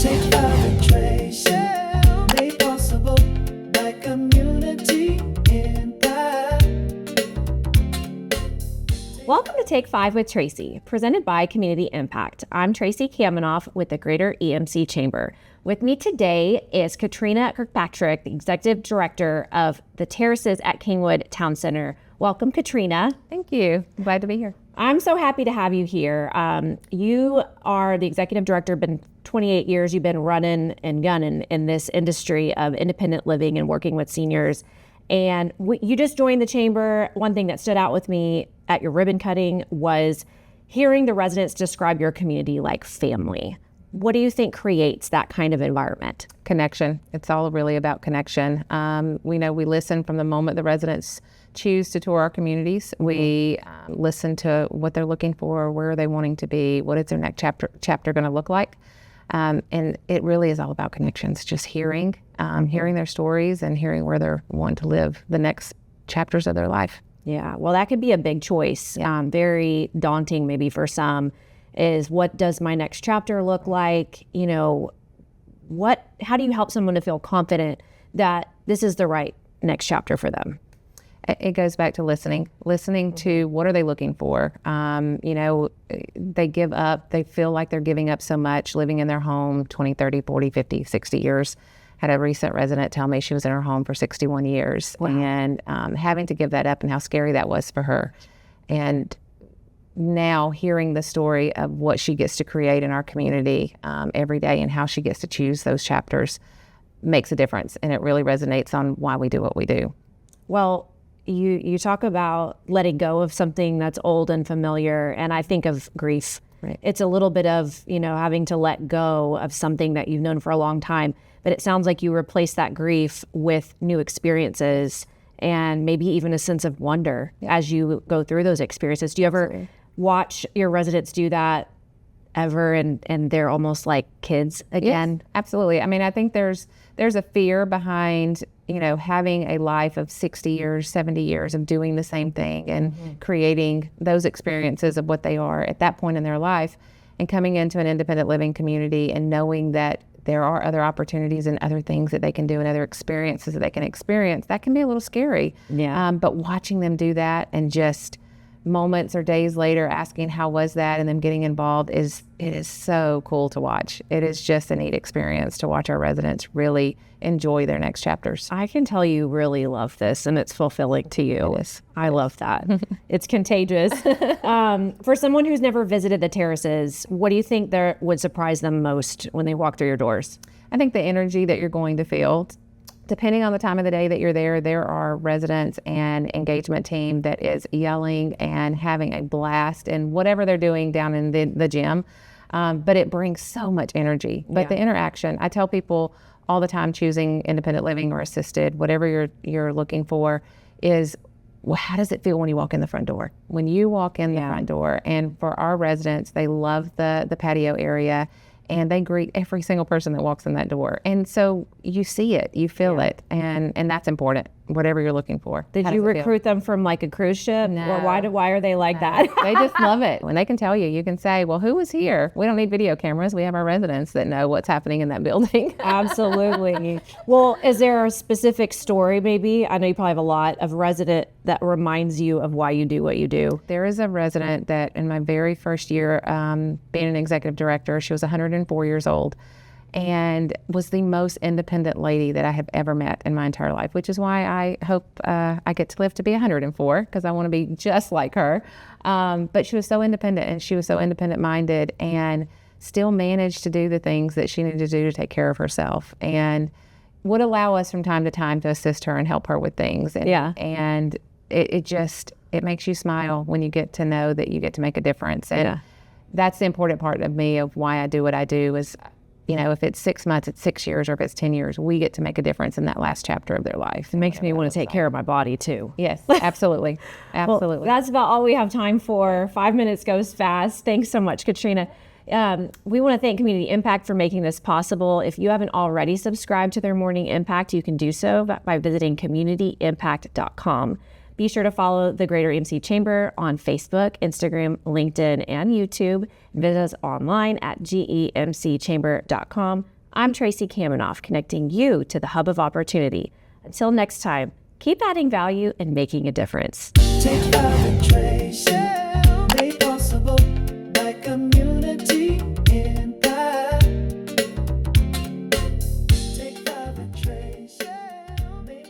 Take five with Tracie, made possible by community impact. Welcome to Take 5 with Tracie, presented by Community Impact. I'm Tracie Kamenoff with the Greater EMC Chamber. With me today is Katrina Kirkpatrick, the Executive Director of the Terraces at Kingwood Town Center. Welcome, Katrina. Thank you. I'm glad to be here. I'm so happy to have you here. You are the Executive Director, been 28 years. You've been running and gunning in this industry of independent living and working with seniors. And you just joined the chamber. One thing that stood out with me at your ribbon cutting was hearing the residents describe your community like family. What do you think creates that kind of environment? Connection. It's all really about connection. We know we listen from the moment the residents choose to tour our communities. We listen to what they're looking for, where are they wanting to be, what is their next chapter going to look like. And it really is all about connections, just hearing their stories and hearing where they're wanting to live the next chapters of their life. Yeah, well, that could be a big choice. Yeah. Very daunting maybe for some, is what does my next chapter look like? You know, how do you help someone to feel confident that this is the right next chapter for them? It goes back to listening to what are they looking for. They give up, they feel like they're giving up so much living in their home 20, 30, 40, 50, 60 years. Had a recent resident tell me she was in her home for 61 years. Wow. And having to give that up and how scary that was for her. And now hearing the story of what she gets to create in our community every day and how she gets to choose those chapters makes a difference. And it really resonates on why we do what we do. Well, you talk about letting go of something that's old and familiar, and I think of grief. Right. It's a little bit of, having to let go of something that you've known for a long time, but it sounds like you replace that grief with new experiences and maybe even a sense of wonder as you go through those experiences. Do you ever watch your residents do that ever and they're almost like kids again? Yes, absolutely. I mean, I think there's a fear behind having a life of 60 years, 70 years of doing the same thing and creating those experiences of what they are at that point in their life, and coming into an independent living community and knowing that there are other opportunities and other things that they can do and other experiences that they can experience. That can be a little scary. Yeah. But watching them do that and just moments or days later asking how was that and them getting involved it is so cool to watch. It is just a neat experience to watch our residents really enjoy their next chapters. I can tell you really love this, and it's fulfilling to you. It is. I love that. It's contagious. For someone who's never visited the Terraces, what do you think there would surprise them most when they walk through your doors? I think the energy that you're going to feel. Depending on the time of the day that you're there are residents and engagement team that is yelling and having a blast and whatever they're doing down in the gym. But it brings so much energy. But the interaction, I tell people all the time, choosing independent living or assisted, whatever you're looking for, is, well, how does it feel when you walk in the front door? When you walk in the front door, and for our residents, they love the patio area. And they greet every single person that walks in that door. And so you see it, you feel it, and that's important, whatever you're looking for. Did you recruit them from like a cruise ship? No. Or why are they like that? They just love it. When they can tell you, you can say, well, who was here? We don't need video cameras. We have our residents that know what's happening in that building. Absolutely. Well, is there a specific story maybe? I know you probably have a lot of resident that reminds you of why you do what you do. There is a resident that in my very first year being an executive director, she was 104 years old and was the most independent lady that I have ever met in my entire life, which is why I hope I get to live to be 104, because I want to be just like her. But she was so independent, and she was so independent-minded, and still managed to do the things that she needed to do to take care of herself, and would allow us from time to time to assist her and help her with things. And it makes you smile when you get to know that you get to make a difference. And that's the important part of me, of why I do what I do, is, if it's 6 months, it's 6 years, or if it's 10 years, we get to make a difference in that last chapter of their life. It makes me want to take care of my body too. Yes, absolutely. Absolutely. Well, that's about all we have time for. 5 minutes goes fast. Thanks so much, Katrina. We want to thank Community Impact for making this possible. If you haven't already subscribed to their Morning Impact, you can do so by visiting communityimpact.com. Be sure to follow the Greater EMC Chamber on Facebook, Instagram, LinkedIn, and YouTube. Visit us online at gemcchamber.com. I'm Tracie Kamenoff, connecting you to the hub of opportunity. Until next time, keep adding value and making a difference. Take 5 and Tracie.